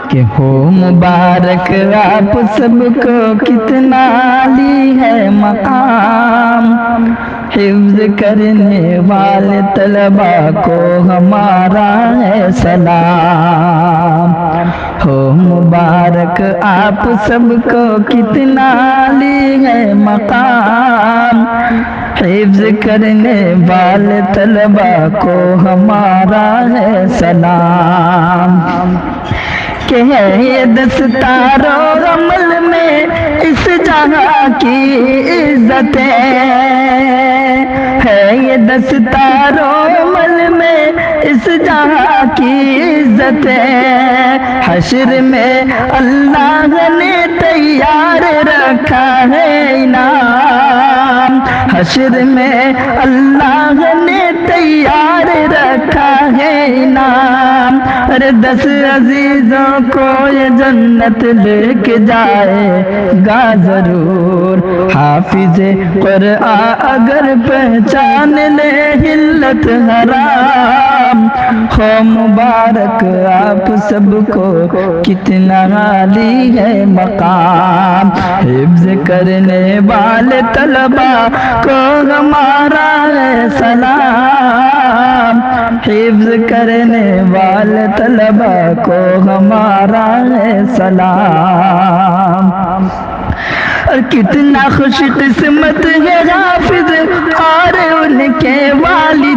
کہ ہو مبارک آپ سب کو کتنا عالی ہے مقام، حفظ کرنے والے طلباء کو ہمارا ہے سلام۔ ہو مبارک آپ سب کو کتنا عالی ہے مقام، حفظ کرنے والے طلباء کو ہمارا ہے سلام۔ کہ ہے یہ دستار و عمل میں اس جہاں کی عزتیں، ہے یہ دستار و عمل میں اس جہاں کی عزتیں، حشر میں اللہ نے تیار رکھا ہے انعام، حشر میں اللہ نے تیار رکھا ہے انعام۔ ارے 10 عزیزوں کو یہ جنت لے کے جائے گا ضرور، حافظ قرآن اگر پہچان لے حلت حرام۔ ہو مبارک آپ سب کو کتنا عالی ہے مقام، حفظ کرنے والے طلباء کو ہمارا ہے سلام، حفظ کرنے والے طلباء کو ہمارا ہے سلام۔ اور کتنا خوش قسمت ہے حافظ اور ان کے والدین،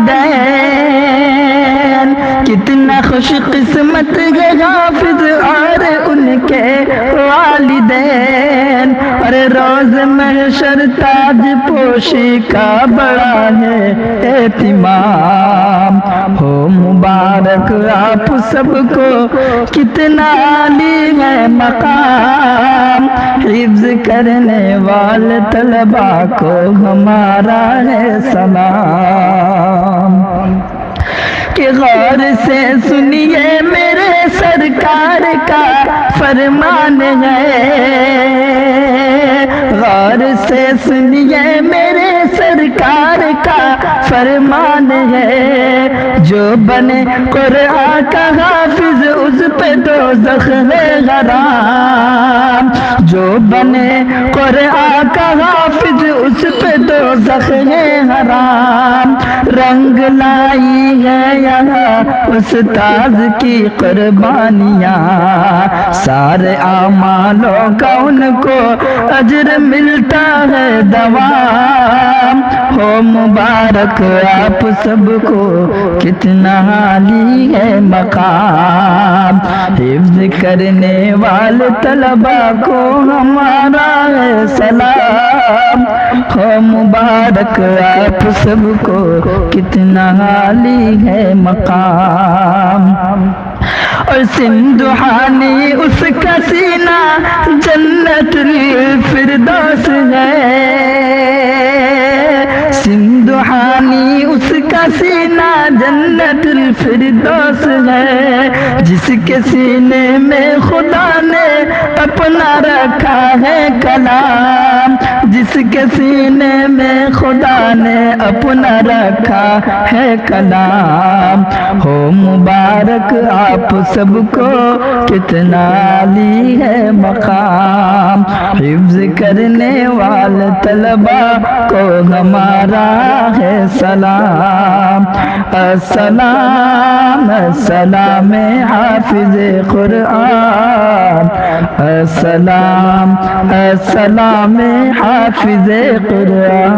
کتنا خوش قسمت ہے حافظ اور ان کے والدین۔ اور روز محشر تاج پوشی کا بڑا ہے اہتمام، ہو مبارک آپ سب کو کتنا عالی ہے مقام، حفظ کرنے والے طلباء کو ہمارا ہے سلام۔ کہ غور سے سنیے میرے سرکار کا فرمان ہے، غور سے سنیے میرے سرکار کا فرمان ہے، جو بنے قرآن کا حافظ اس پہ دوزخ ہے حرام، جو بنے قرآن کا حافظ اس پہ دوزخ ہے حرام۔ رنگ لائی ہے یہاں استاذ کی قربانیاں، سارے اعمالوں کا ان کو اجر ملتا ہے دوام۔ ہو مبارک آپ سب کو کتنا عالی ہے مقام، حفظ کرنے والے طلباء کو ہمارا ہے سلام۔ ہو مبارک آپ سب کو کتنا عالی ہے مقام۔ اور سندھانی اس کا سینہ جنت الفردوس ہے، سندھانی اس کا سینہ جنت الفردوس ہے، جس کے سینے میں خدا نے اپنا رکھا ہے کلام، جس کے سینے میں خدا نے اپنا رکھا ہے کلام۔ ہو مبارک آپ سب کو کتنا عالی ہے مقام، حفظ کرنے والے طلباء کو ہمارا ہے سلام۔ السلام السلام حافظ قرآن، السلام السلام حافظ قرآن۔